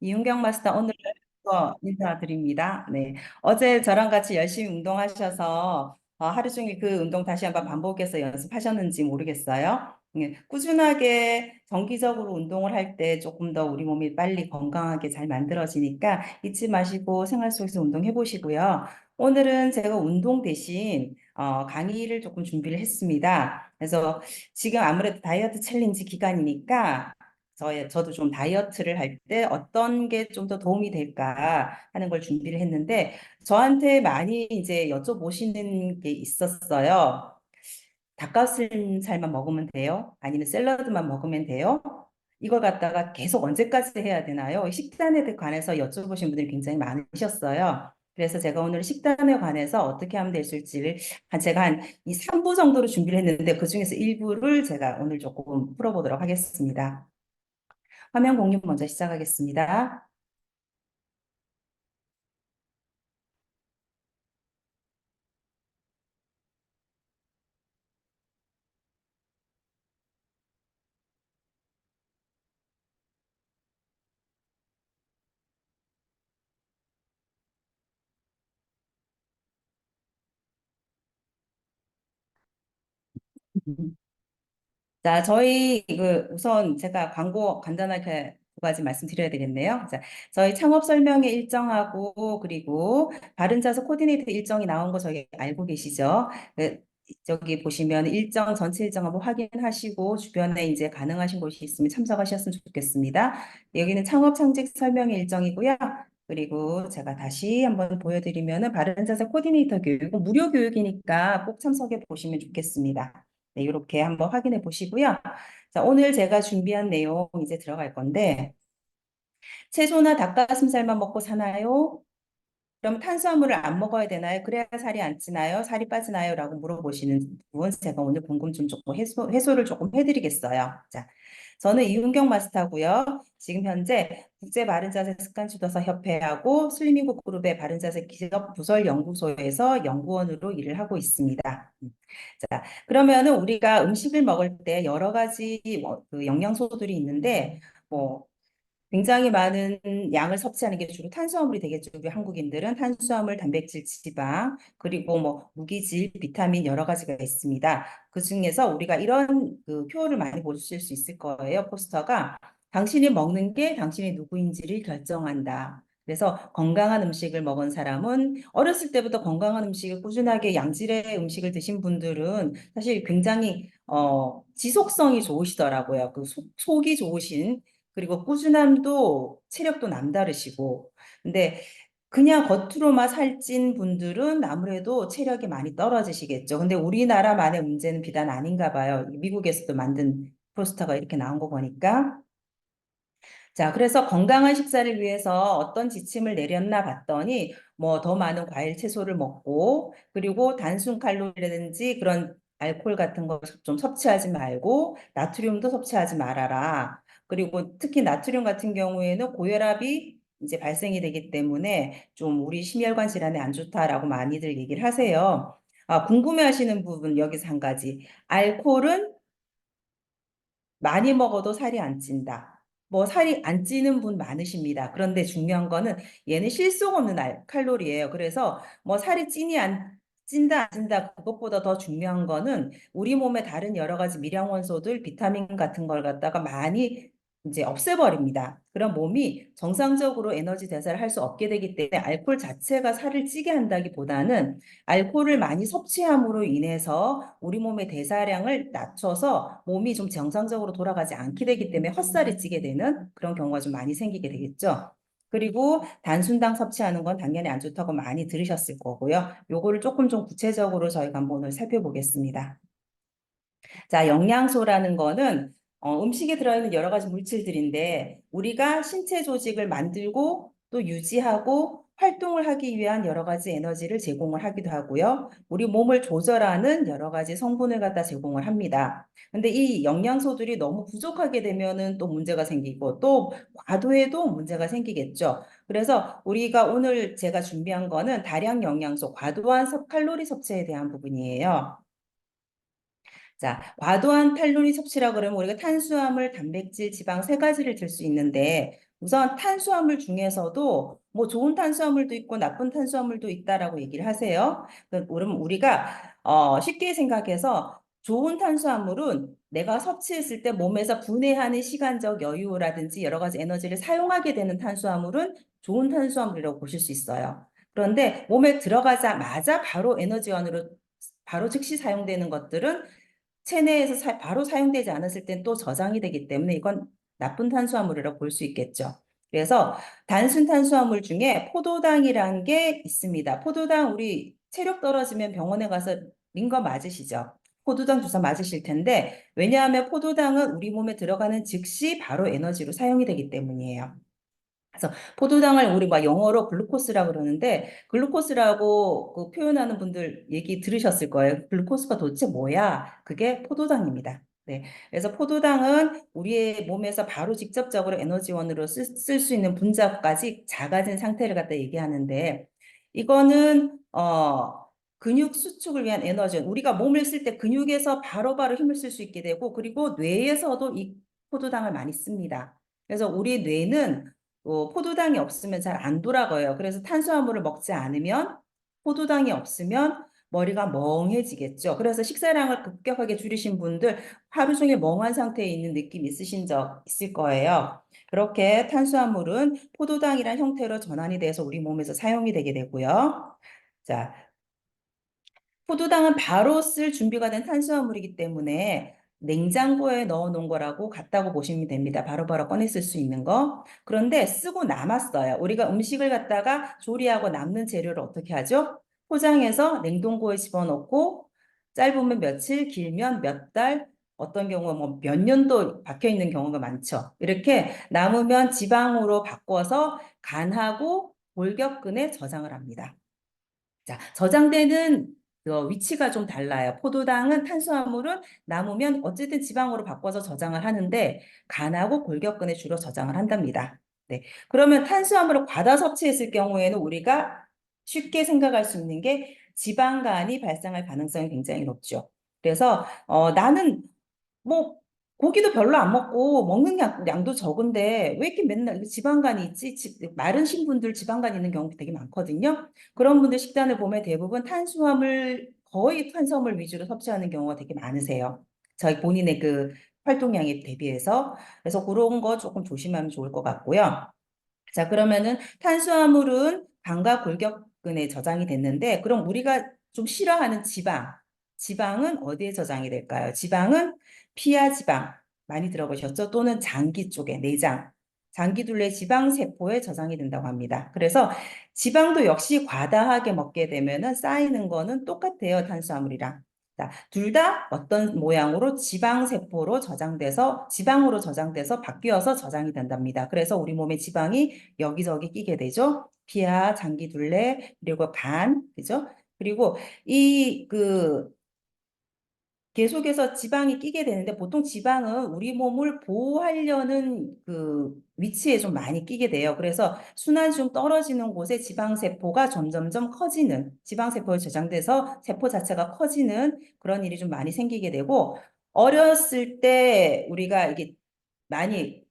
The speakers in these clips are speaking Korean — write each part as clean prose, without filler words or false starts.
이윤경 마스터 오늘 인사드립니다. 네. 어제 저랑 같이 열심히 운동하셔서 하루 종일 그 운동 다시 한번 반복해서 연습하셨는지 모르겠어요. 네. 꾸준하게 정기적으로 운동을 할 때 조금 더 우리 몸이 빨리 건강하게 잘 만들어지니까 잊지 마시고 생활 속에서 운동해 보시고요. 오늘은 제가 운동 대신 강의를 조금 준비를 했습니다. 그래서 지금 아무래도 다이어트 챌린지 기간이니까 저도 좀 다이어트를 할 때 어떤 게 좀 더 도움이 될까 하는 걸 준비를 했는데 저한테 많이 이제 여쭤보시는 게 있었어요. 닭가슴살만 먹으면 돼요? 아니면 샐러드만 먹으면 돼요? 이걸 갖다가 계속 언제까지 해야 되나요? 식단에 관해서 여쭤보신 분들이 굉장히 많으셨어요. 그래서 제가 오늘 식단에 관해서 어떻게 하면 될 수 있을지를 제가 한 이 3부 정도로 준비를 했는데 그중에서 일부를 제가 오늘 조금 풀어보도록 하겠습니다. 화면 공유 먼저 시작하겠습니다. 자, 저희 우선 제가 광고 간단하게 두 가지 말씀드려야 되겠네요. 자, 저희 창업 설명회 일정하고 그리고 바른자세 코디네이터 일정이 나온 거 저희 알고 계시죠? 저기 보시면 일정 전체 일정 한번 확인하시고 주변에 이제 가능하신 곳이 있으면 참석하셨으면 좋겠습니다. 여기는 창업 창직 설명회 일정이고요. 그리고 제가 다시 한번 보여드리면은 바른자세 코디네이터 교육 무료 교육이니까 꼭 참석해 보시면 좋겠습니다. 네, 이렇게 한번 확인해 보시고요. 자, 오늘 제가 준비한 내용 이제 들어갈 건데, 채소나 닭가슴살만 먹고 사나요? 그럼 탄수화물을 안 먹어야 되나요? 그래야 살이 안 찌나요? 살이 빠지나요? 라고 물어보시는 부분 제가 오늘 궁금증 조금 해소를 조금 해드리겠어요. 자, 저는 이윤경 마스터고요. 지금 현재 국제 바른자세 습관 지도사 협회하고 슬리밍국 그룹의 바른자세 기업 부설 연구소에서 연구원으로 일을 하고 있습니다. 자, 그러면은 우리가 음식을 먹을 때 여러 가지 그 영양소들이 있는데 뭐 굉장히 많은 양을 섭취하는 게 주로 탄수화물이 되겠죠. 우리 한국인들은 탄수화물, 단백질, 지방, 그리고 뭐 무기질, 비타민 여러 가지가 있습니다. 그 중에서 우리가 이런 그 표를 많이 보실 수 있을 거예요. 포스터가 당신이 먹는 게 당신이 누구인지를 결정한다. 그래서 건강한 음식을 먹은 사람은 어렸을 때부터 건강한 음식을 꾸준하게 양질의 음식을 드신 분들은 사실 굉장히 지속성이 좋으시더라고요. 그 속이 좋으신 그리고 꾸준함도 체력도 남다르시고 근데 그냥 겉으로만 살찐 분들은 아무래도 체력이 많이 떨어지시겠죠. 근데 우리나라만의 문제는 비단 아닌가 봐요. 미국에서도 만든 포스터가 이렇게 나온 거 보니까. 자, 그래서 건강한 식사를 위해서 어떤 지침을 내렸나 봤더니 뭐 더 많은 과일 채소를 먹고 그리고 단순 칼로리라든지 그런 알코올 같은 거 좀 섭취하지 말고 나트륨도 섭취하지 말아라. 그리고 특히 나트륨 같은 경우에는 고혈압이 이제 발생이 되기 때문에 좀 우리 심혈관 질환에 안 좋다라고 많이들 얘기를 하세요. 궁금해하시는 부분 여기서 한 가지. 알코올은 많이 먹어도 살이 안 찐다. 뭐 살이 안 찌는 분 많으십니다. 그런데 중요한 거는 얘는 실속 없는 칼로리예요. 그래서 뭐 살이 찌니 안 찐다 안 찐다 그것보다 더 중요한 거는 우리 몸에 다른 여러 가지 미량 원소들 비타민 같은 걸 갖다가 많이 이제 없애버립니다. 그럼 몸이 정상적으로 에너지 대사를 할 수 없게 되기 때문에 알코올 자체가 살을 찌게 한다기보다는 알코올을 많이 섭취함으로 인해서 우리 몸의 대사량을 낮춰서 몸이 좀 정상적으로 돌아가지 않게 되기 때문에 헛살이 찌게 되는 그런 경우가 좀 많이 생기게 되겠죠. 그리고 단순당 섭취하는 건 당연히 안 좋다고 많이 들으셨을 거고요. 요거를 조금 좀 구체적으로 저희가 한번 오늘 살펴보겠습니다. 자, 영양소라는 거는 음식에 들어있는 여러 가지 물질들인데 우리가 신체 조직을 만들고 또 유지하고 활동을 하기 위한 여러 가지 에너지를 제공을 하기도 하고요. 우리 몸을 조절하는 여러 가지 성분을 갖다 제공을 합니다. 근데 이 영양소들이 너무 부족하게 되면은 또 문제가 생기고 또 과도해도 문제가 생기겠죠. 그래서 우리가 오늘 제가 준비한 거는 다량 영양소, 과도한 칼로리 섭취에 대한 부분이에요. 자, 과도한 칼로리 섭취라 그러면 우리가 탄수화물, 단백질, 지방 세 가지를 들 수 있는데 우선 탄수화물 중에서도 뭐 좋은 탄수화물도 있고 나쁜 탄수화물도 있다라고 얘기를 하세요. 그럼 우리가 쉽게 생각해서 좋은 탄수화물은 내가 섭취했을 때 몸에서 분해하는 시간적 여유라든지 여러 가지 에너지를 사용하게 되는 탄수화물은 좋은 탄수화물이라고 보실 수 있어요. 그런데 몸에 들어가자마자 바로 에너지원으로 바로 즉시 사용되는 것들은 체내에서 바로 사용되지 않았을 땐 또 저장이 되기 때문에 이건 나쁜 탄수화물이라고 볼 수 있겠죠. 그래서 단순 탄수화물 중에 포도당이란 게 있습니다. 포도당 우리 체력 떨어지면 병원에 가서 링거 맞으시죠? 포도당 주사 맞으실 텐데 왜냐하면 포도당은 우리 몸에 들어가는 즉시 바로 에너지로 사용이 되기 때문이에요. 그래서 포도당을 우리 막 영어로 글루코스라고 그러는데 글루코스라고 그 표현하는 분들 얘기 들으셨을 거예요. 글루코스가 도대체 뭐야? 그게 포도당입니다. 네. 그래서 포도당은 우리의 몸에서 바로 직접적으로 에너지원으로 쓸 수 있는 분자까지 작아진 상태를 갖다 얘기하는데 이거는 근육 수축을 위한 에너지, 우리가 몸을 쓸 때 근육에서 바로바로 힘을 쓸 수 있게 되고 그리고 뇌에서도 이 포도당을 많이 씁니다. 그래서 우리 뇌는 포도당이 없으면 잘 안 돌아가요. 그래서 탄수화물을 먹지 않으면 포도당이 없으면 머리가 멍해지겠죠. 그래서 식사량을 급격하게 줄이신 분들 하루 종일 멍한 상태에 있는 느낌 있으신 적 있을 거예요. 그렇게 탄수화물은 포도당이란 형태로 전환이 돼서 우리 몸에서 사용이 되게 되고요. 자, 포도당은 바로 쓸 준비가 된 탄수화물이기 때문에 냉장고에 넣어 놓은 거라고 같다고 보시면 됩니다. 바로바로 꺼내 쓸 수 있는 거. 그런데 쓰고 남았어요. 우리가 음식을 갖다가 조리하고 남는 재료를 어떻게 하죠? 포장해서 냉동고에 집어넣고 짧으면 며칠, 길면 몇 달, 어떤 경우 뭐 몇 년도 박혀 있는 경우가 많죠. 이렇게 남으면 지방으로 바꿔서 간하고 골격근에 저장을 합니다. 자, 저장되는 위치가 좀 달라요. 포도당은 탄수화물은 남으면 어쨌든 지방으로 바꿔서 저장을 하는데 간하고 골격근에 주로 저장을 한답니다. 네. 그러면 탄수화물을 과다 섭취했을 경우에는 우리가 쉽게 생각할 수 있는 게 지방간이 발생할 가능성이 굉장히 높죠. 그래서 나는 뭐 고기도 별로 안 먹고 먹는 양도 적은데 왜 이렇게 맨날 지방간이 있지? 마르신 분들 지방간 있는 경우 되게 많거든요. 그런 분들 식단을 보면 대부분 거의 탄수화물 위주로 섭취하는 경우가 되게 많으세요. 저희 본인의 그 활동량에 대비해서. 그래서 그런 거 조금 조심하면 좋을 것 같고요. 자, 그러면은 탄수화물은 간과 골격근에 저장이 됐는데, 그럼 우리가 좀 싫어하는 지방은 어디에 저장이 될까요? 지방은 피하 지방, 많이 들어보셨죠? 또는 장기 쪽에, 내장, 장기둘레 지방세포에 저장이 된다고 합니다. 그래서 지방도 역시 과다하게 먹게 되면은 쌓이는 거는 똑같아요, 탄수화물이랑. 둘 다 어떤 모양으로 지방으로 저장돼서 바뀌어서 저장이 된답니다. 그래서 우리 몸에 지방이 여기저기 끼게 되죠. 피하, 장기둘레, 그리고 간, 그죠? 그리고 계속해서 지방이 끼게 되는데 보통 지방은 우리 몸을 보호하려는 그 위치에 좀 많이 끼게 돼요. 그래서 순환 중 떨어지는 곳에 지방세포가 점점점 커지는, 지방세포에 저장돼서 세포 자체가 커지는 그런 일이 좀 많이 생기게 되고, 어렸을 때 우리가 이게 많이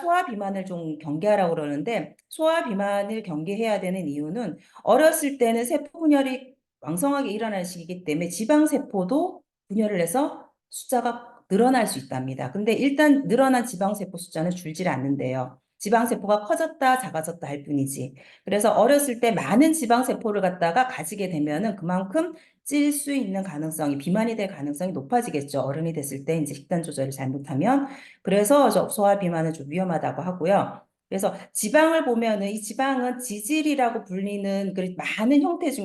소아 비만을 좀 경계하라고 그러는데, 소아 비만을 경계해야 되는 이유는 어렸을 때는 세포 분열이 왕성하게 일어나는 시기이기 때문에 지방세포도 분열을 해서 숫자가 늘어날 수 있답니다. 근데 일단 늘어난 지방세포 숫자는 줄질 않는데요. 지방세포가 커졌다 작아졌다 할 뿐이지. 그래서 어렸을 때 많은 지방세포를 갖다가 가지게 되면은 그만큼 찔 수 있는 가능성이, 비만이 될 가능성이 높아지겠죠. 어른이 됐을 때 이제 식단 조절을 잘못하면. 그래서 소아 비만은 좀 위험하다고 하고요. 그래서 지방을 보면은 이 지방은 지질이라고 불리는 그 많은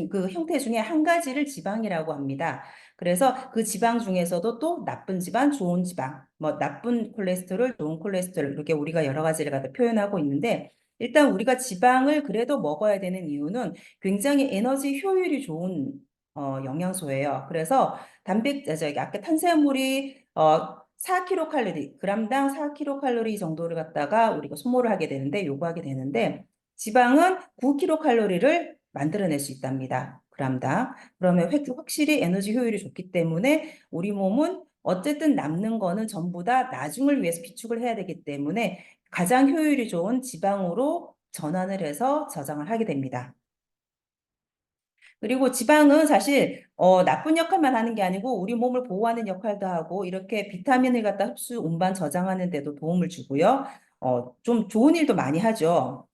그 형태 중에 한 가지를 지방이라고 합니다. 그래서 그 지방 중에서도 또 나쁜 지방, 좋은 지방, 뭐 나쁜 콜레스테롤, 좋은 콜레스테롤 이렇게 우리가 여러 가지를 갖다 표현하고 있는데 일단 우리가 지방을 그래도 먹어야 되는 이유는 굉장히 에너지 효율이 좋은 영양소예요. 그래서 아까 탄수화물이 4kcal, 그램당 4kcal 정도를 갖다가 우리가 소모를 하게 되는데, 요구하게 되는데, 지방은 9kcal를 만들어낼 수 있답니다. 그램당. 그러면 확실히 에너지 효율이 좋기 때문에 우리 몸은 어쨌든 남는 거는 전부 다 나중을 위해서 비축을 해야 되기 때문에 가장 효율이 좋은 지방으로 전환을 해서 저장을 하게 됩니다. 그리고 지방은 사실 나쁜 역할만 하는 게 아니고 우리 몸을 보호하는 역할도 하고 이렇게 비타민을 갖다 흡수, 운반, 저장하는 데도 도움을 주고요. 좀 좋은 일도 많이 하죠.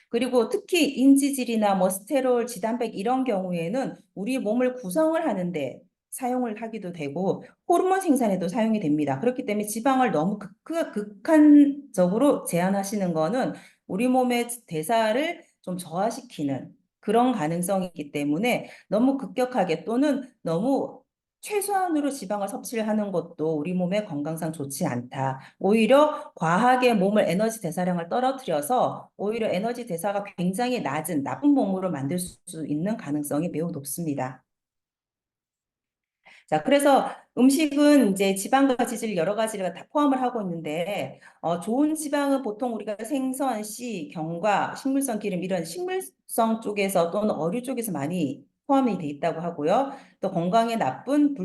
그리고 특히 인지질이나 뭐 스테롤, 지단백 이런 경우에는 우리 몸을 구성을 하는데 사용을 하기도 되고 호르몬 생산에도 사용이 됩니다. 그렇기 때문에 지방을 너무 극한적으로 제한하시는 거는 우리 몸의 대사를 좀 저하시키는 그런 가능성이 있기 때문에 너무 급격하게 또는 너무 최소한으로 지방을 섭취를 하는 것도 우리 몸의 건강상 좋지 않다. 오히려 과하게 몸을 에너지 대사량을 떨어뜨려서 오히려 에너지 대사가 굉장히 낮은 나쁜 몸으로 만들 수 있는 가능성이 매우 높습니다. 자, 그래서 음식은 이제 지방과 지질 여러 가지를 다 포함을 하고 있는데, 좋은 지방은 보통 우리가 생선, 씨, 경과, 식물성 기름 이런 식물성 쪽에서 또는 어류 쪽에서 많이 포함이 돼 있다고 하고요. 또 건강에 나쁜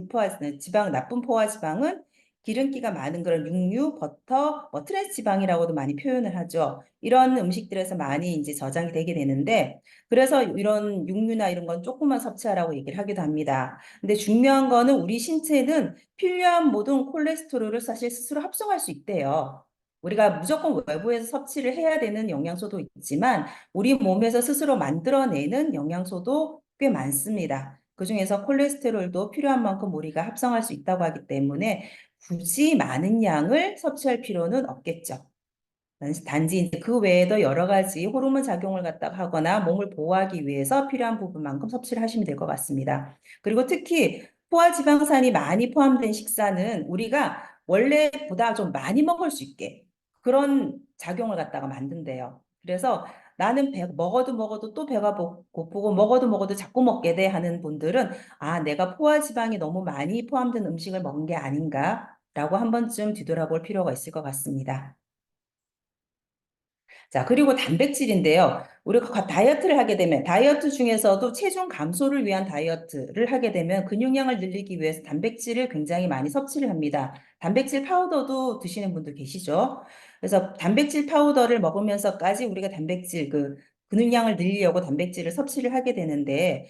지방, 나쁜 포화 지방은 기름기가 많은 그런 육류, 버터, 뭐 트랜스 지방이라고도 많이 표현을 하죠. 이런 음식들에서 많이 이제 저장이 되게 되는데, 그래서 이런 육류나 이런 건 조금만 섭취하라고 얘기를 하기도 합니다. 근데 중요한 거는 우리 신체는 필요한 모든 콜레스테롤을 사실 스스로 합성할 수 있대요. 우리가 무조건 외부에서 섭취를 해야 되는 영양소도 있지만 우리 몸에서 스스로 만들어내는 영양소도 꽤 많습니다. 그중에서 콜레스테롤도 필요한 만큼 우리가 합성할 수 있다고 하기 때문에 굳이 많은 양을 섭취할 필요는 없겠죠. 단지 이제 그 외에도 여러 가지 호르몬 작용을 갖다가 하거나 몸을 보호하기 위해서 필요한 부분만큼 섭취를 하시면 될 것 같습니다. 그리고 특히 포화지방산이 많이 포함된 식사는 우리가 원래보다 좀 많이 먹을 수 있게 그런 작용을 갖다가 만든대요. 그래서 나는 먹어도 또 배가 고프고 먹어도 자꾸 먹게 돼 하는 분들은 아, 내가 포화지방이 너무 많이 포함된 음식을 먹은 게 아닌가라고 한 번쯤 뒤돌아볼 필요가 있을 것 같습니다. 자, 그리고 단백질인데요. 우리가 다이어트를 하게 되면, 다이어트 중에서도 체중 감소를 위한 다이어트를 하게 되면 근육량을 늘리기 위해서 단백질을 굉장히 많이 섭취를 합니다. 단백질 파우더도 드시는 분들 계시죠? 그래서 단백질 파우더를 먹으면서까지 우리가 근육량을 늘리려고 단백질을 섭취를 하게 되는데,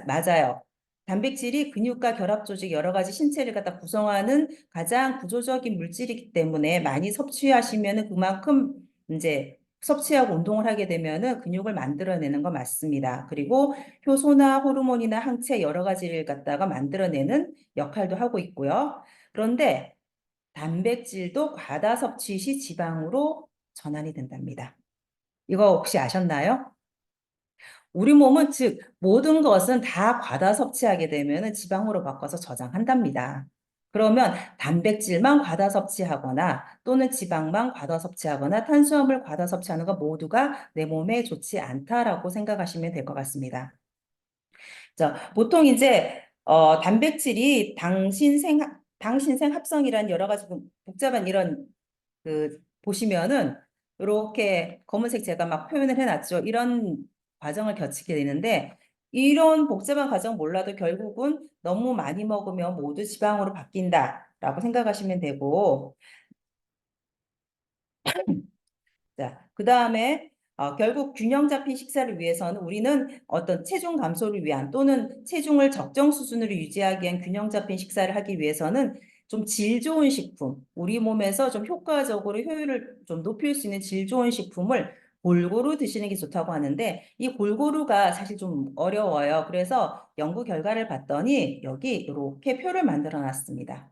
맞아요. 단백질이 근육과 결합 조직 여러 가지 신체를 갖다 구성하는 가장 구조적인 물질이기 때문에 많이 섭취하시면 그만큼 이제 섭취하고 운동을 하게 되면은 근육을 만들어내는 거 맞습니다. 그리고 효소나 호르몬이나 항체 여러 가지를 갖다가 만들어내는 역할도 하고 있고요. 그런데 단백질도 과다 섭취 시 지방으로 전환이 된답니다. 이거 혹시 아셨나요? 우리 몸은 즉 모든 것은 다 과다 섭취하게 되면 지방으로 바꿔서 저장한답니다. 그러면 단백질만 과다 섭취하거나 또는 지방만 과다 섭취하거나 탄수화물 과다 섭취하는 것 모두가 내 몸에 좋지 않다라고 생각하시면 될 것 같습니다. 자, 보통 이제 단백질이 당신생 합성이란 여러 가지 복잡한 이런 보시면은 이렇게 검은색 제가 막 표현을 해놨죠. 이런 과정을 거치게 되는데 이런 복잡한 과정 몰라도 결국은 너무 많이 먹으면 모두 지방으로 바뀐다라고 생각하시면 되고 자, 그 다음에 결국 균형 잡힌 식사를 위해서는 우리는 어떤 체중 감소를 위한 또는 체중을 적정 수준으로 유지하기 위한 균형 잡힌 식사를 하기 위해서는 좀 질 좋은 식품, 우리 몸에서 좀 효과적으로 효율을 좀 높일 수 있는 질 좋은 식품을 골고루 드시는 게 좋다고 하는데 이 골고루가 사실 좀 어려워요. 그래서 연구 결과를 봤더니 여기 이렇게 표를 만들어 놨습니다.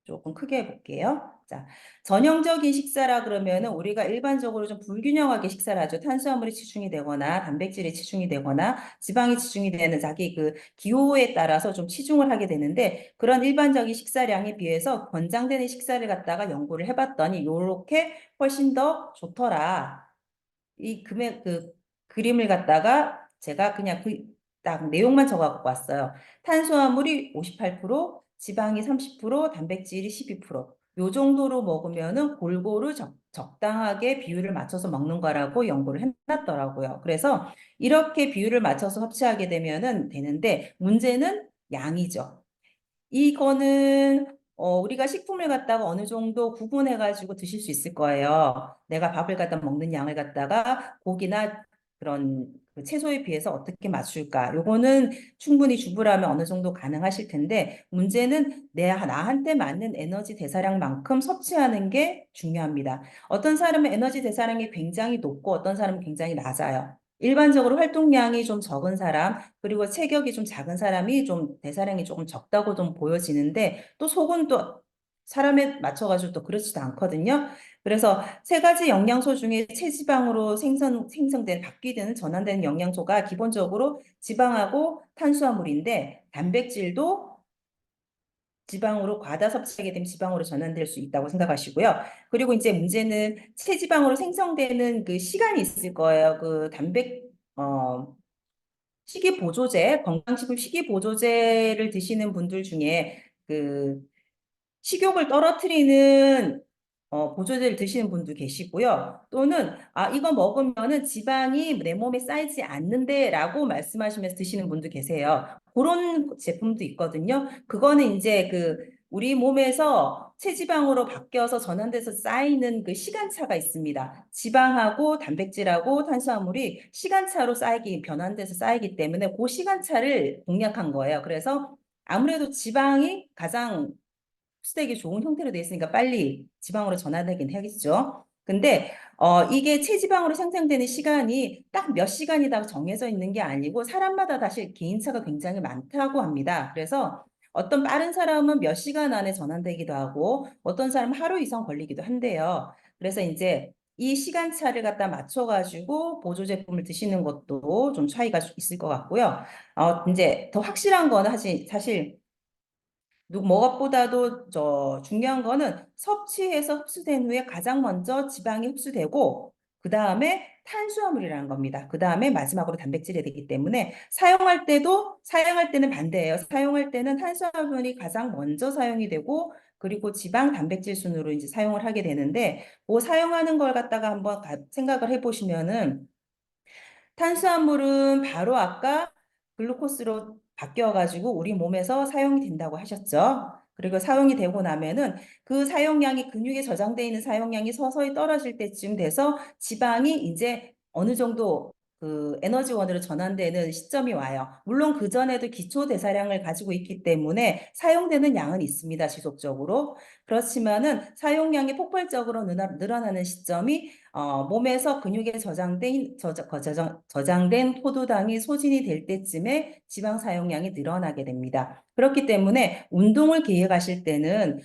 조금 크게 해볼게요. 자, 전형적인 식사라 그러면은 우리가 일반적으로 좀 불균형하게 식사를 하죠. 탄수화물이 치중이 되거나 단백질이 치중이 되거나 지방이 치중이 되는 자기 기호에 따라서 좀 치중을 하게 되는데 그런 일반적인 식사량에 비해서 권장되는 식사를 갖다가 연구를 해봤더니 요렇게 훨씬 더 좋더라. 이 그림을 갖다가 제가 그냥 딱 내용만 적어갖고 왔어요. 탄수화물이 58%, 지방이 30%, 단백질이 12%. 요 정도로 먹으면은 골고루 적당하게 비율을 맞춰서 먹는 거라고 연구를 해놨더라고요. 그래서 이렇게 비율을 맞춰서 섭취하게 되면은 되는데 문제는 양이죠. 이거는 우리가 식품을 갖다가 어느 정도 구분해가지고 드실 수 있을 거예요. 내가 밥을 갖다 먹는 양을 갖다가 고기나 그런 그 채소에 비해서 어떻게 맞출까? 요거는 충분히 주부라면 어느 정도 가능하실 텐데 문제는 나한테 맞는 에너지 대사량만큼 섭취하는 게 중요합니다. 어떤 사람은 에너지 대사량이 굉장히 높고 어떤 사람은 굉장히 낮아요. 일반적으로 활동량이 좀 적은 사람, 그리고 체격이 좀 작은 사람이 좀 대사량이 조금 적다고 좀 보여지는데 또 속은 또 사람에 맞춰가지고 또 그렇지도 않거든요. 그래서 세 가지 영양소 중에 체지방으로 생성된, 바뀌는, 전환되는 영양소가 기본적으로 지방하고 탄수화물인데 단백질도 지방으로 과다 섭취하게 되면 지방으로 전환될 수 있다고 생각하시고요. 그리고 이제 문제는 체지방으로 생성되는 그 시간이 있을 거예요. 그 식이보조제, 건강식품 식이보조제를 드시는 분들 중에 그 식욕을 떨어뜨리는 보조제를 드시는 분도 계시고요. 또는 이거 먹으면은 지방이 내 몸에 쌓이지 않는데라고 말씀하시면서 드시는 분도 계세요. 그런 제품도 있거든요. 그거는 이제 그 우리 몸에서 체지방으로 바뀌어서 전환돼서 쌓이는 그 시간차가 있습니다. 지방하고 단백질하고 탄수화물이 시간차로 변환돼서 쌓이기 때문에 그 시간차를 공략한 거예요. 그래서 아무래도 지방이 가장 흡수되기 좋은 형태로 되어 있으니까 빨리 지방으로 전환되긴 해야겠죠. 근데 이게 체지방으로 생성되는 시간이 딱 몇 시간이다 정해져 있는 게 아니고 사람마다 사실 개인차가 굉장히 많다고 합니다. 그래서 어떤 빠른 사람은 몇 시간 안에 전환되기도 하고 어떤 사람은 하루 이상 걸리기도 한대요. 그래서 이제 이 시간차를 갖다 맞춰가지고 보조 제품을 드시는 것도 좀 차이가 있을 것 같고요. 이제 더 확실한 거는 사실 무엇보다도 중요한 거는 섭취해서 흡수된 후에 가장 먼저 지방이 흡수되고 그 다음에 탄수화물이라는 겁니다. 그 다음에 마지막으로 단백질이 되기 때문에 사용할 때는 반대예요. 사용할 때는 탄수화물이 가장 먼저 사용이 되고 그리고 지방, 단백질 순으로 이제 사용을 하게 되는데 그 사용하는 걸 갖다가 한번 생각을 해보시면은 탄수화물은 바로 아까 글루코스로 바뀌어가지고 우리 몸에서 사용이 된다고 하셨죠. 그리고 사용이 되고 나면은 그 사용량이 근육에 저장되어 있는 사용량이 서서히 떨어질 때쯤 돼서 지방이 이제 어느 정도 그 에너지원으로 전환되는 시점이 와요. 물론 그전에도 기초 대사량을 가지고 있기 때문에 사용되는 양은 있습니다, 지속적으로. 그렇지만은 사용량이 폭발적으로 늘어나는 시점이 몸에서 근육에 저장된 포도당이 소진이 될 때쯤에 지방 사용량이 늘어나게 됩니다. 그렇기 때문에 운동을 계획하실 때는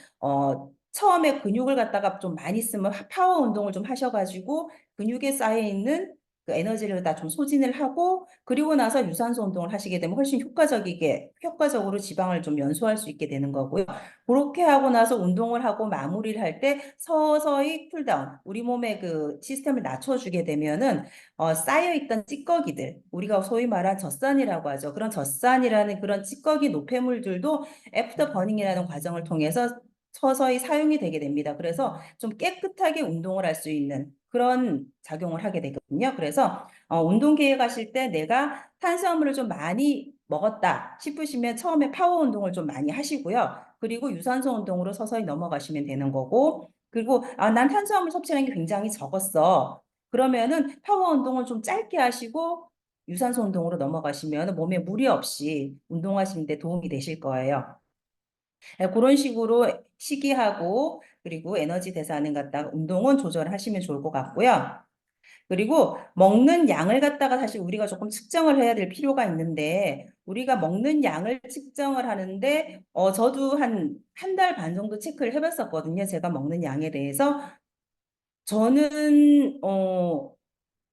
처음에 근육을 갖다가 좀 많이 쓰면 파워 운동을 좀 하셔가지고 근육에 쌓여 있는 그 에너지를 다 좀 소진을 하고 그리고 나서 유산소 운동을 하시게 되면 훨씬 효과적으로 지방을 좀 연소할 수 있게 되는 거고요. 그렇게 하고 나서 운동을 하고 마무리를 할 때 서서히 쿨다운, 우리 몸의 그 시스템을 낮춰주게 되면은 쌓여있던 찌꺼기들, 우리가 소위 말한 젖산이라고 하죠. 그런 젖산이라는 그런 찌꺼기 노폐물들도 애프터 버닝이라는 과정을 통해서 서서히 사용이 되게 됩니다. 그래서 좀 깨끗하게 운동을 할 수 있는 그런 작용을 하게 되거든요. 그래서 운동 계획하실 때 내가 탄수화물을 좀 많이 먹었다 싶으시면 처음에 파워 운동을 좀 많이 하시고요. 그리고 유산소 운동으로 서서히 넘어가시면 되는 거고, 그리고 난 탄수화물 섭취하는 게 굉장히 적었어. 그러면은 파워 운동을 좀 짧게 하시고 유산소 운동으로 넘어가시면 몸에 무리 없이 운동하시는 데 도움이 되실 거예요. 그런 식으로 식이하고 그리고 에너지 대사하는 갖다가 운동은 조절하시면 좋을 것 같고요. 그리고 먹는 양을 갖다가 사실 우리가 조금 측정을 해야 될 필요가 있는데 우리가 먹는 양을 측정을 하는데 저도 한 달 반 정도 체크를 해봤었거든요. 제가 먹는 양에 대해서 저는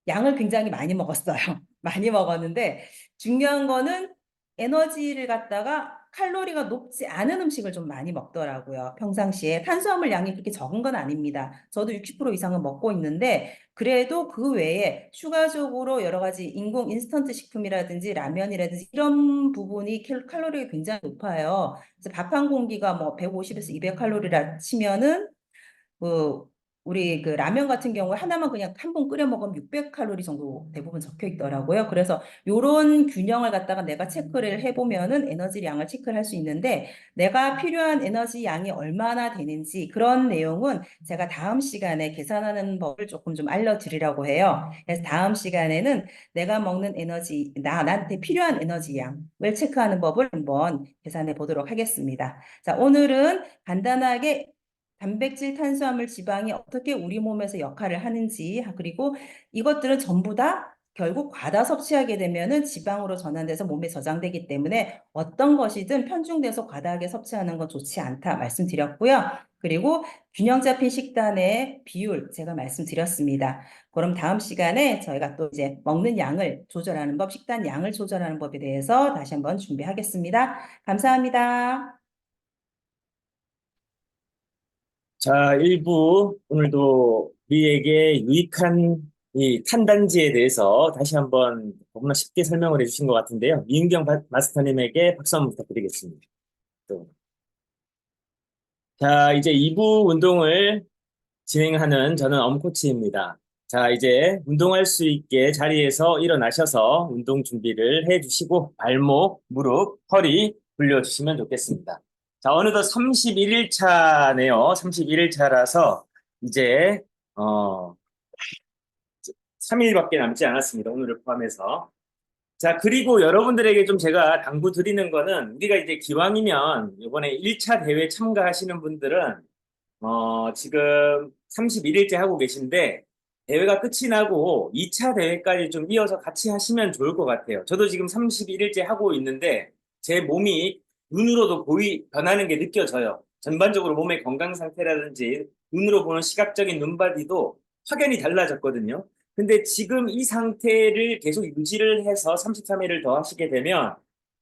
양을 굉장히 많이 먹었어요. 많이 먹었는데 중요한 거는 에너지를 갖다가 칼로리가 높지 않은 음식을 좀 많이 먹더라고요. 평상시에 탄수화물 양이 그렇게 적은 건 아닙니다. 저도 60% 이상은 먹고 있는데 그래도 그 외에 추가적으로 여러 가지 인공 인스턴트 식품이라든지 라면이라든지 이런 부분이 칼로리가 굉장히 높아요. 그래서 밥 한 공기가 뭐 150에서 200칼로리라 치면은 그 우리 그 라면 같은 경우에 하나만 그냥 한 번 끓여 먹으면 600칼로리 정도 대부분 적혀 있더라고요. 그래서 요런 균형을 갖다가 내가 체크를 해보면은 에너지 양을 체크를 할 수 있는데 내가 필요한 에너지 양이 얼마나 되는지 그런 내용은 제가 다음 시간에 계산하는 법을 조금 좀 알려드리려고 해요. 그래서 다음 시간에는 내가 먹는 에너지, 나한테 필요한 에너지 양을 체크하는 법을 한번 계산해 보도록 하겠습니다. 자, 오늘은 간단하게 단백질, 탄수화물, 지방이 어떻게 우리 몸에서 역할을 하는지, 그리고 이것들은 전부 다 결국 과다 섭취하게 되면은 지방으로 전환돼서 몸에 저장되기 때문에 어떤 것이든 편중돼서 과다하게 섭취하는 건 좋지 않다 말씀드렸고요. 그리고 균형 잡힌 식단의 비율 제가 말씀드렸습니다. 그럼 다음 시간에 저희가 또 이제 먹는 양을 조절하는 법, 식단 양을 조절하는 법에 대해서 다시 한번 준비하겠습니다. 감사합니다. 자, 일부 오늘도 우리에게 유익한 이 탄단지에 대해서 다시 한번 너무나 쉽게 설명을 해주신 것 같은데요. 이은경 마스터님에게 박수 한번 부탁드리겠습니다. 또. 자, 이제 2부 운동을 진행하는 저는 엄코치입니다. 자, 이제 운동할 수 있게 자리에서 일어나셔서 운동 준비를 해주시고 발목, 무릎, 허리 돌려주시면 좋겠습니다. 자, 어느덧 31일차네요. 31일차라서 이제 3일밖에 남지 않았습니다. 오늘을 포함해서. 자, 그리고 여러분들에게 좀 제가 당부 드리는 거는 우리가 이제 기왕이면 이번에 1차 대회 참가하시는 분들은 지금 31일째 하고 계신데, 대회가 끝이 나고 2차 대회까지 좀 이어서 같이 하시면 좋을 것 같아요. 저도 지금 31일째 하고 있는데, 제 몸이 눈으로도 변하는 게 느껴져요. 전반적으로 몸의 건강 상태라든지, 눈으로 보는 시각적인 눈바디도 확연히 달라졌거든요. 근데 지금 이 상태를 계속 유지를 해서 33일을 더 하시게 되면,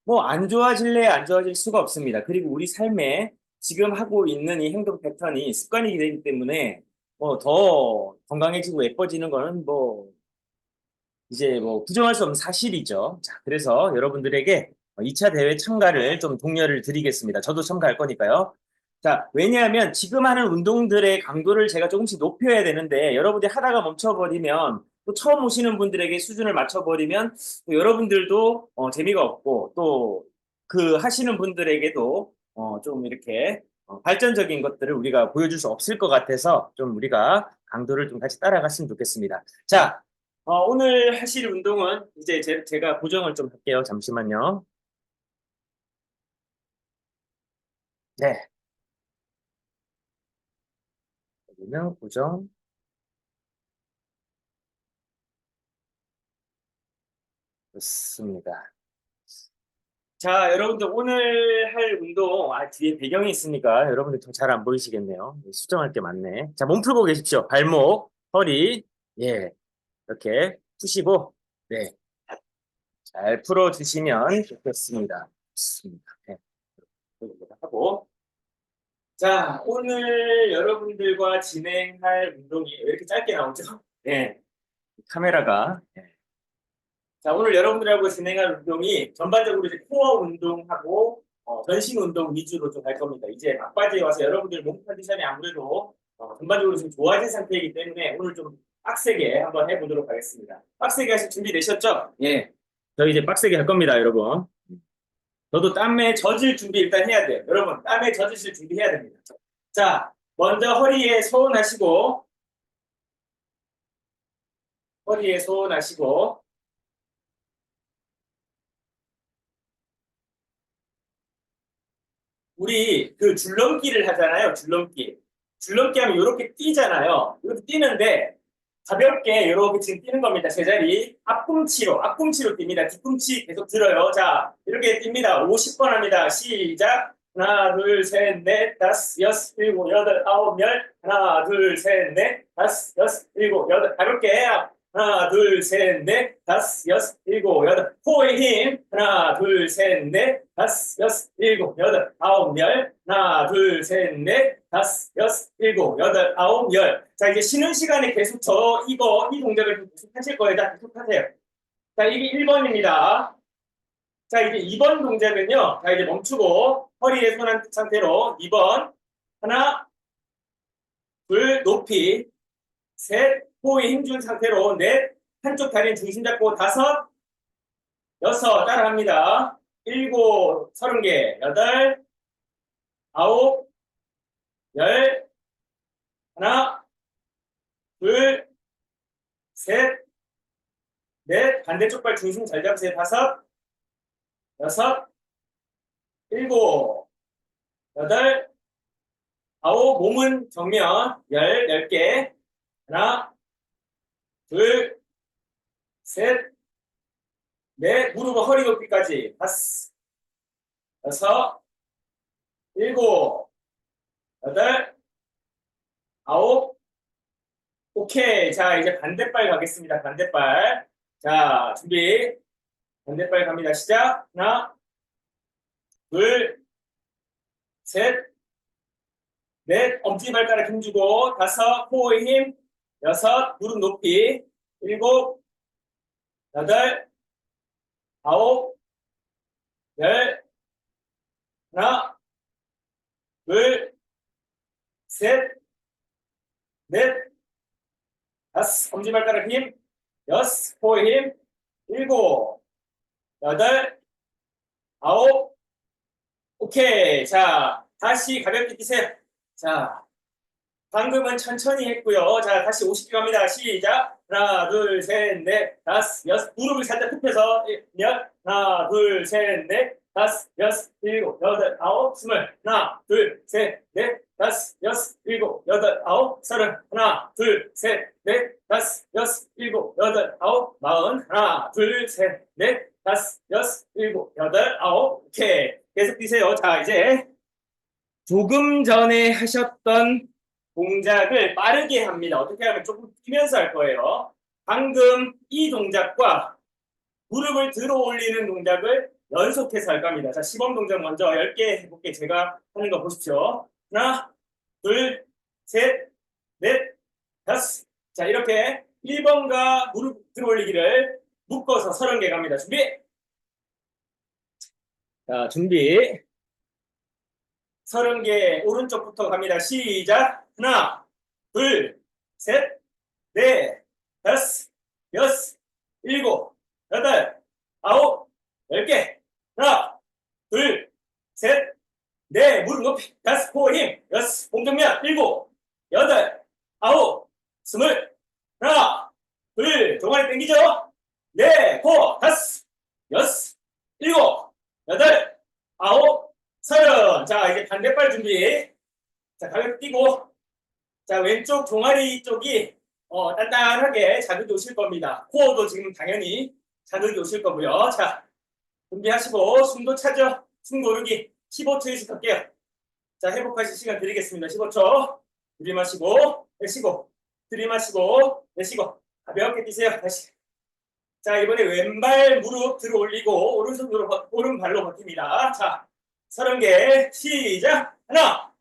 뭐 안 좋아질래 안 좋아질 수가 없습니다. 그리고 우리 삶에 지금 하고 있는 이 행동 패턴이 습관이 되기 때문에 뭐 더 건강해지고 예뻐지는 거는 뭐 이제 뭐 부정할 수 없는 사실이죠. 자, 그래서 여러분들에게 2차 대회 참가를 좀 독려를 드리겠습니다. 저도 참가할 거니까요. 자, 왜냐하면 지금 하는 운동들의 강도를 제가 조금씩 높여야 되는데 여러분들이 하다가 멈춰버리면 또 처음 오시는 분들에게 수준을 맞춰버리면 또 여러분들도 재미가 없고 또 그 하시는 분들에게도 좀 이렇게 발전적인 것들을 우리가 보여줄 수 없을 것 같아서 좀 우리가 강도를 좀 같이 따라갔으면 좋겠습니다. 자, 오늘 하실 운동은 이제 제가 고정을 좀 할게요. 잠시만요. 네. 여기는 고정. 좋습니다. 자, 여러분들 오늘 할 운동, 뒤에 배경이 있으니까 여러분들 좀 잘 안 보이시겠네요. 수정할 게 많네. 자, 몸 풀고 계십시오. 발목, 허리, 예, 이렇게 푸시고, 네, 잘 풀어주시면 좋겠습니다. 좋습니다. 네, 이렇게 하고. 자, 오늘 여러분들과 진행할 운동이 왜 이렇게 짧게 나오죠? 네, 카메라가. 네. 자, 오늘 여러분들하고 진행할 운동이 전반적으로 이제 코어 운동하고 전신 운동 위주로 좀 할 겁니다. 이제 막바지에 와서 여러분들 몸 컨디션이 아무래도 전반적으로 좀 좋아진 상태이기 때문에 오늘 좀 빡세게 한번 해보도록 하겠습니다. 빡세게 하실 준비 되셨죠? 예. 저희 이제 빡세게 할 겁니다, 여러분. 저도 땀에 젖을 준비 일단 해야 돼요. 여러분, 땀에 젖으실 준비해야 됩니다. 자, 먼저 허리에 손하시고, 우리 그 줄넘기를 하잖아요. 줄넘기. 줄넘기 하면 이렇게 뛰잖아요. 이렇게 뛰는데 가볍게 이렇게 지금 뛰는 겁니다. 제자리 앞꿈치로 뜁니다. 뒤꿈치 계속 들어요. 자, 이렇게 뜁니다. 50번 합니다. 시작. 하나, 둘, 셋, 넷, 다섯, 여섯, 일곱, 여덟, 아홉, 열. 하나, 둘, 셋, 넷, 다섯, 여섯, 일곱, 여덟. 가볍게. 하나, 둘, 셋, 넷, 다섯, 여섯, 일곱, 여덟. 코어의 힘. 하나, 둘, 셋, 넷, 다섯, 여섯, 일곱, 여덟, 아홉, 열. 하나, 둘, 셋, 넷, 다섯, 여섯, 일곱, 여덟, 아홉, 열. 자, 이제 쉬는 시간에 계속 이 동작을 계속 하실 거예요. 자, 계속 하세요. 자, 이게 1번입니다. 자, 이제 2번 동작은요. 자, 이제 멈추고 허리에 손 한 상태로 2번. 하나, 둘, 높이. 셋, 호흡에 힘준 상태로. 넷, 한쪽 다리는 중심 잡고. 다섯, 여섯, 따라갑니다. 일곱, 30개. 여덟, 아홉, 열, 하나, 둘, 셋, 넷, 반대쪽 발 중심 잘 잡으세요. 다섯, 여섯, 일곱, 여덟, 아홉, 몸은 정면. 10개. 하나, 둘, 셋, 넷, 무릎은 허리 높이까지. 다섯, 여섯, 일곱, 여덟, 아홉, 오케이. 자, 이제 반대발 가겠습니다. 반대발. 자, 준비. 반대발 갑니다. 시작. 하나, 둘, 셋, 넷, 엄지발가락 힘주고. 다섯, 코어에 힘. 여섯, 무릎 높이. 일곱, 여덟, 아홉, 열, 하나, 둘, 셋, 넷, 다섯, 엄지발가락 힘. 여섯, 코어에 힘. 일곱, 여덟, 아홉, 오케이. 자, 다시 가볍게 뛰세요. 자, 방금은 천천히 했고요. 자, 다시 50개 갑니다. 시작. 하나, 둘, 셋, 넷, 다섯, 여섯. 무릎을 살짝 굽혀서. 하나, 둘, 셋, 넷, 다섯, 여섯, 일곱, 여덟, 아홉, 스물. 하나, 둘, 셋, 넷, 다섯, 여섯, 일곱, 여덟, 아홉, 서른. 하나, 둘, 셋, 넷, 다섯, 여섯, 일곱, 여덟, 아홉, 마흔. 하나, 둘, 셋, 넷, 다섯, 여섯, 일곱, 여덟, 아홉. 오케이. 계속 뛰세요. 자, 이제 조금 전에 하셨던 동작을 빠르게 합니다. 어떻게 하면 조금 뛰면서 할 거예요. 방금 이 동작과 무릎을 들어 올리는 동작을 연속해서 할 겁니다. 자, 시범 동작 먼저 10개 해볼게. 제가 하는 거 보십시오. 하나, 둘, 셋, 넷, 다섯. 자, 이렇게 1번과 무릎 들어 올리기를 묶어서 30개 갑니다. 준비! 자, 준비. 30개 오른쪽부터 갑니다. 시작. 하나, 둘, 셋, 넷, 다섯, 여섯, 일곱, 여덟, 아홉, 10개. 하나, 둘, 셋, 넷, 무릎 높이. 다섯, 코어 힘. 여섯, 공정면. 일곱, 여덟, 아홉, 스물. 하나, 둘, 종아리 당기죠? 넷, 코어. 다섯, 여섯, 일곱, 여덟, 아홉, 서른. 자, 이제 반대발 준비. 자, 가볍게 뛰고. 자, 왼쪽 종아리 쪽이 단단하게 자극이 오실 겁니다. 코어도 지금 당연히 자극이 오실 거고요. 자, 준비하시고 숨도 차죠? 숨 고르기 15초씩 할게요. 자, 회복하실 시간 드리겠습니다. 15초. 들이마시고 내쉬고 들이마시고 내쉬고 가볍게 뛰세요. 다시. 자, 이번에 왼발 무릎 들어 올리고 오른손으로 오른발로 버팁니다. 자, 30개 시작. 하나,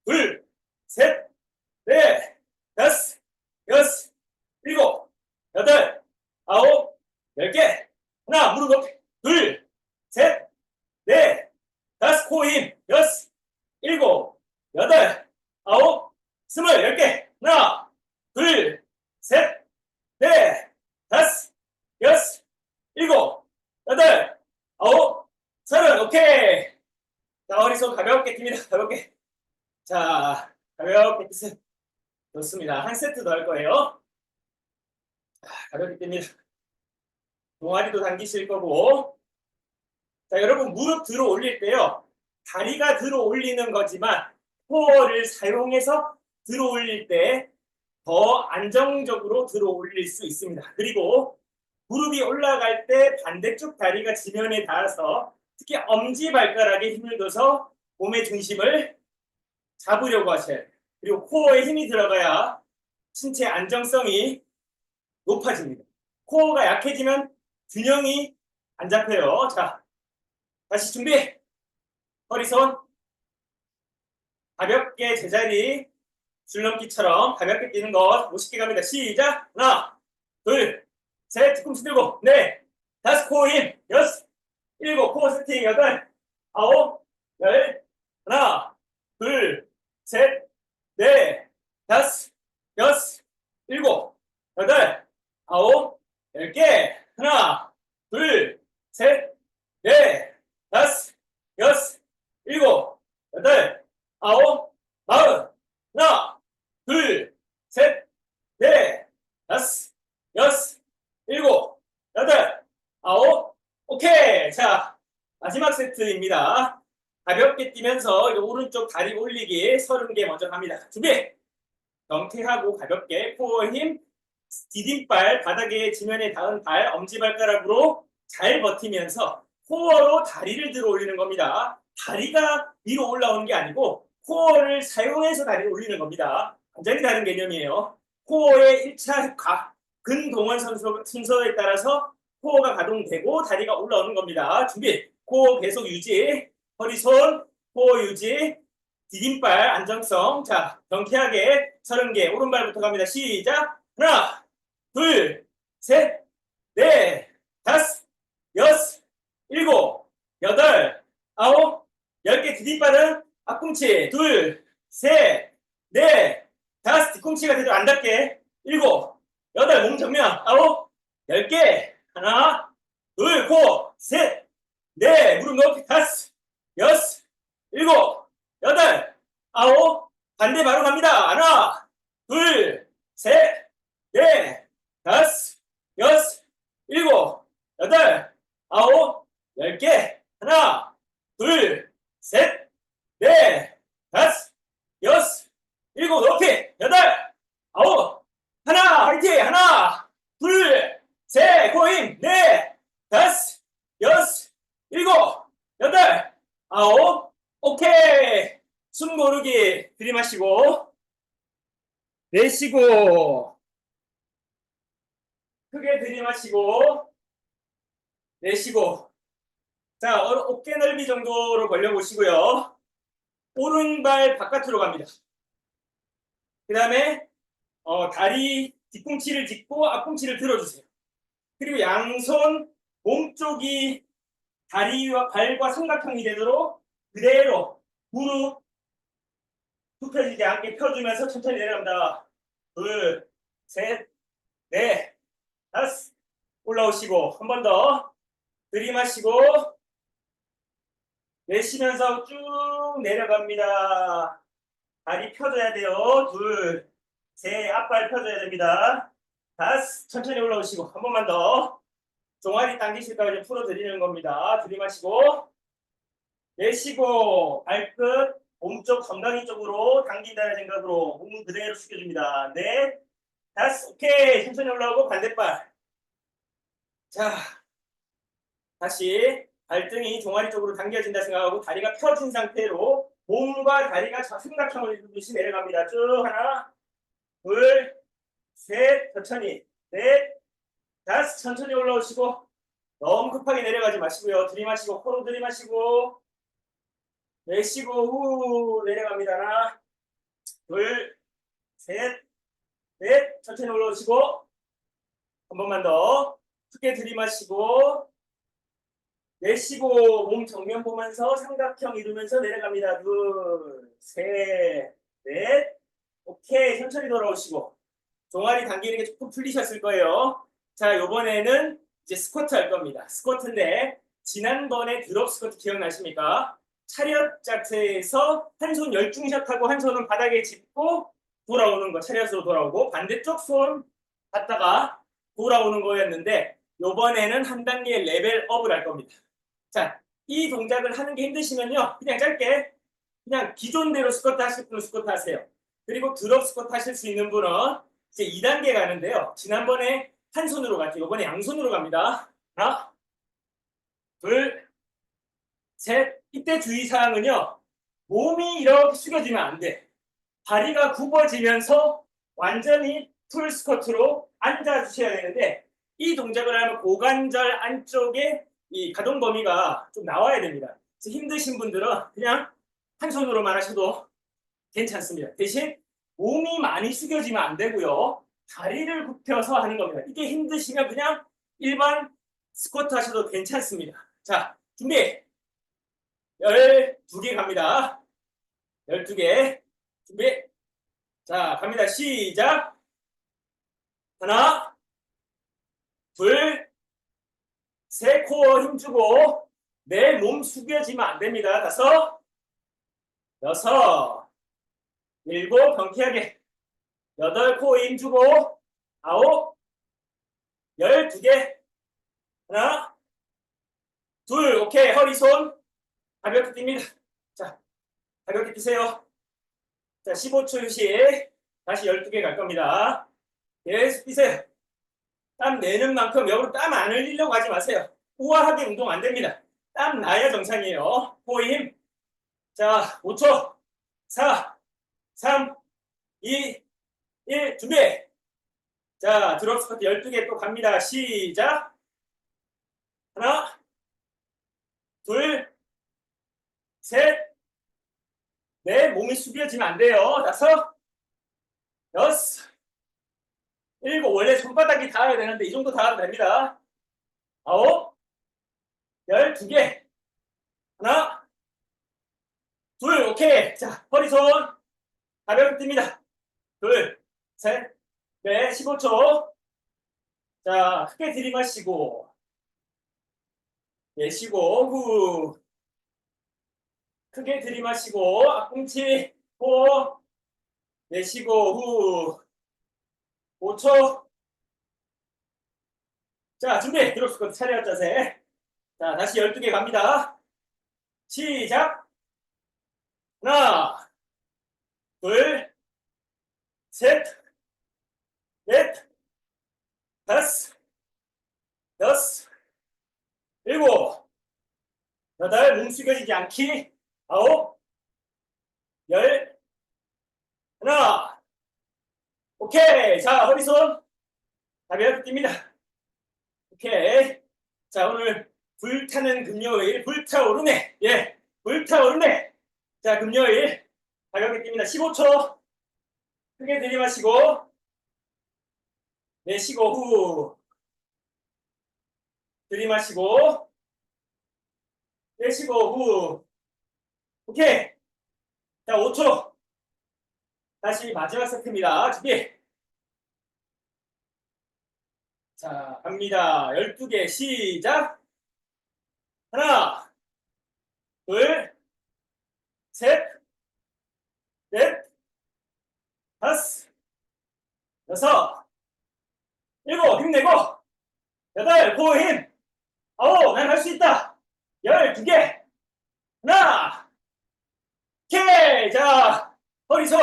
둘, 셋, 넷, 다섯, 여섯, 일곱, 여덟, 아홉, 10개. 하나, 무릎 높이. 둘, 셋, 넷, 다섯, 코 힘. 여섯, 일곱, 여덟, 아홉, 스물. 10개. 하나, 둘, 셋, 넷, 다섯, 여섯, 일곱, 여덟, 아홉, 서른. 오케이. 자, 허리손 가볍게 깁니다. 가볍게. 자, 가볍게 뛰세요. 좋습니다. 한 세트 더 할 거예요. 가볍게 뜁니다. 동아리도 당기실 거고. 자, 여러분 무릎 들어 올릴 때요. 다리가 들어 올리는 거지만 코어를 사용해서 들어 올릴 때 더 안정적으로 들어 올릴 수 있습니다. 그리고 무릎이 올라갈 때 반대쪽 다리가 지면에 닿아서 특히 엄지발가락에 힘을 줘서 몸의 중심을 잡으려고 하셔야 돼요. 그리고 코어에 힘이 들어가야 신체 안정성이 높아집니다. 코어가 약해지면 균형이 안 잡혀요. 자, 다시 준비. 허리손 가볍게 제자리 줄넘기처럼 가볍게 뛰는 거 50개 갑니다. 시작. 하나, 둘, 셋, 뒤꿈치 들고, 넷, 다섯, 코어 힘, 여섯, 일곱, 코어 세팅, 여덟, 아홉, 열, 하나, 둘, 셋, 넷, 다섯, 여섯, 일곱, 여덟, 아홉, 10개. 하나, 둘, 셋, 넷, 다섯, 여섯, 일곱, 여덟, 아홉, 마흔. 하나, 둘, 셋, 넷, 다섯, 여섯, 일곱, 여덟, 아홉. 오케이. 자, 마지막 세트입니다. 가볍게 뛰면서 이 오른쪽 다리 올리기 30개 먼저 갑니다. 준비! 경쾌하고 가볍게 코어 힘, 디딤발, 바닥에 지면에 닿은 발, 엄지발가락으로 잘 버티면서 코어로 다리를 들어 올리는 겁니다. 다리가 위로 올라오는 게 아니고 코어를 사용해서 다리를 올리는 겁니다. 완전히 다른 개념이에요. 코어의 1차 근동원 순서에 따라서 코어가 가동되고 다리가 올라오는 겁니다. 준비! 코어 계속 유지, 허리 손, 코어 유지, 디딤발 안정성. 자, 경쾌하게 30개 오른발부터 갑니다. 시작. 하나, 둘, 셋, 넷, 다섯, 여섯, 일곱, 여덟, 아홉, 10개. 디딤발은 앞꿈치. 둘, 셋, 넷, 다섯. 뒤꿈치가 제대로 안 닿게. 일곱, 여덟. 몸 정면. 아홉, 10개. 하나, 둘, 코, 셋, 넷. 무릎 높이. 다섯, 여섯, 일곱, 여덟, 아홉. 반대 바로 갑니다. 하나, 둘, 셋, 넷, 다섯, 여섯, 일곱, 여덟, 아홉, 10개. 하나, 둘, 셋, 넷, 다섯, 여섯, 일곱, 높이. 여덟, 아홉. 하나, 화이팅. 하나, 둘, 셋, 코임. 넷, 다섯, 여섯, 일곱, 여덟, 아홉. 오케이. 숨 고르기 들이마시고 내쉬고 크게 들이마시고 내쉬고. 자, 어깨 넓이 정도로 벌려보시고요. 오른발 바깥으로 갑니다. 그 다음에 다리 뒤꿈치를 짚고 앞꿈치를 들어주세요. 그리고 양손 몸쪽이 다리와 발과 삼각형이 되도록 그대로 무릎 굽혀지지 않게 펴주면서 천천히 내려갑니다. 둘, 셋, 넷, 다섯. 올라오시고 한 번 더 들이마시고 내쉬면서 쭉 내려갑니다. 다리 펴줘야 돼요. 둘, 셋, 앞발 펴줘야 됩니다. 다섯. 천천히 올라오시고 한 번만 더. 종아리 당기실까 좀 풀어드리는 겁니다. 들이마시고 내쉬고 발끝 몸쪽 정강이 쪽으로 당긴다는 생각으로 몸은 그대로 숙여줍니다. 넷, 다섯. 오케이. 천천히 올라오고 반대발. 자, 다시 발등이 종아리 쪽으로 당겨진다 생각하고 다리가 펴진 상태로 몸과 다리가 삼각형을 이루듯이 내려갑니다. 쭉 하나, 둘, 셋, 천천히, 넷, 다섯. 천천히 올라오시고 너무 급하게 내려가지 마시고요. 들이마시고 코로 들이마시고 내쉬고 후 내려갑니다. 하나, 둘, 셋, 넷. 천천히 올라오시고 한 번만 더 크게 들이마시고 내쉬고 몸 정면 보면서 삼각형 이루면서 내려갑니다. 둘, 셋, 넷. 오케이. 천천히 돌아오시고 종아리 당기는 게 조금 풀리셨을 거예요. 자, 이번에는 이제 스쿼트 할 겁니다. 스쿼트인데 지난번에 드롭 스쿼트 기억나십니까? 차렷 자세에서 한 손 열중샷하고 한 손은 바닥에 짚고 돌아오는 거. 차렷으로 돌아오고 반대쪽 손 갖다가 돌아오는 거였는데 이번에는 한 단계 레벨업을 할 겁니다. 자, 이 동작을 하는 게 힘드시면요. 그냥 짧게 그냥 기존대로 스쿼트 하실 분은 스쿼트 하세요. 그리고 드롭 스쿼트 하실 수 있는 분은 이제 2단계 가는데요. 지난번에 한 손으로 갔죠. 이번에 양손으로 갑니다. 하나, 둘, 셋. 이때 주의사항은요. 몸이 이렇게 숙여지면 안 돼. 다리가 굽어지면서 완전히 풀 스쿼트로 앉아주셔야 되는데 이 동작을 하면 고관절 안쪽에 이 가동 범위가 좀 나와야 됩니다. 그래서 힘드신 분들은 그냥 한 손으로만 하셔도 괜찮습니다. 대신 몸이 많이 숙여지면 안 되고요. 다리를 굽혀서 하는 겁니다. 이게 힘드시면 그냥 일반 스쿼트 하셔도 괜찮습니다. 자, 준비. 12개 갑니다. 12개. 준비. 자, 갑니다. 시작. 하나, 둘, 셋, 코어 힘주고, 내 몸 숙여지면 안 됩니다. 다섯, 여섯, 일곱, 경쾌하게. 여덟, 코어 힘주고, 아홉, 12개. 하나, 둘, 오케이. 허리 손 가볍게 뜁니다. 자, 가볍게 뛰세요. 자, 15초 휴식. 다시 12개 갈 겁니다. 계속 뛰세요. 땀 내는 만큼 여러분 땀 안 흘리려고 하지 마세요. 우아하게 운동 안 됩니다. 땀 나야 정상이에요. 호흡 힘. 자, 5초. 4, 3, 2, 1. 준비. 자, 드롭 스쿼트 12개 또 갑니다. 시작. 하나, 둘, 셋, 넷. 몸이 숙여지면 안 돼요. 다섯, 여섯, 일곱. 원래 손바닥이 닿아야 되는데 이 정도 닿아도 됩니다. 아홉, 12개. 하나, 둘, 오케이. 자, 허리 손 가볍게 뜁니다. 둘, 셋, 넷, 15초. 자, 크게 들이마시고, 내쉬고, 후. 크게 들이마시고, 앞꿈치, 호. 내쉬고, 후. 5초. 자, 준비. 드롭 스쿼트 차렷 자세. 자, 다시 12개 갑니다. 시작. 하나, 둘, 셋, 넷, 다섯, 여섯, 일곱, 여덟. 몸 숙여지지 않기. 아홉, 열. 하나. 오케이. 자, 허리 손 가볍게 뜁니다. 오케이. 자, 오늘 불타는 금요일, 불타오르네. 예, 불타오르네. 자, 금요일 가볍게 뜁니다. 15초. 크게 들이마시고, 내쉬고, 후. 들이마시고, 내쉬고, 후. 오케이. 자, 5초. 다시 마지막 세트입니다. 준비. 자, 갑니다. 12개 시작. 하나, 둘, 셋, 넷, 다섯, 여섯, 일곱. 힘내고. 여덟. 코어 힘. 아홉. 난 할 수 있다. 12개. 하나. 오케이. 자, 허리 손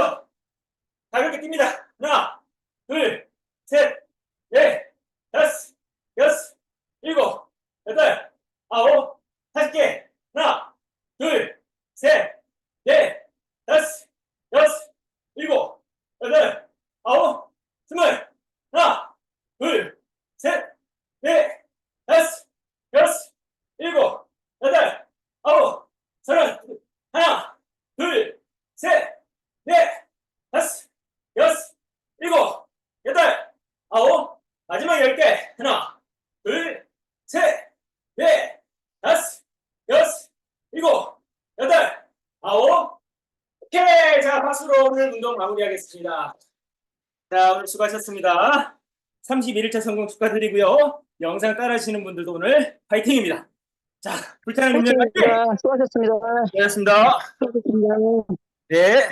가볍게 뜁니다. 하나, 둘, 셋, 넷, 다섯, 여섯, 일곱, 여덟, 아홉, 5개. 하나, 둘, 셋, 넷, 다섯, 여섯, 일곱, 여덟, 아홉, 스물. 하나, 둘, 셋, 넷, 다섯, 여섯, 일곱, 여덟, 아홉, 서른. 하나, 둘, 셋, 넷, 다섯, 여섯, 일곱, 여덟, 아홉. 마지막 10개. 하나, 둘, 셋, 넷, 다섯, 여섯, 일곱, 여덟, 아홉. 오케이. 자, 박수로 오늘 운동 마무리하겠습니다. 자, 오늘 수고하셨습니다. 31일차 성공 축하드리고요. 영상 따라하시는 분들도 오늘 파이팅입니다. 자, 불타는 금요일 파이팅! 수고하셨습니다. 수고하셨습니다. 수고하셨습니다. 네.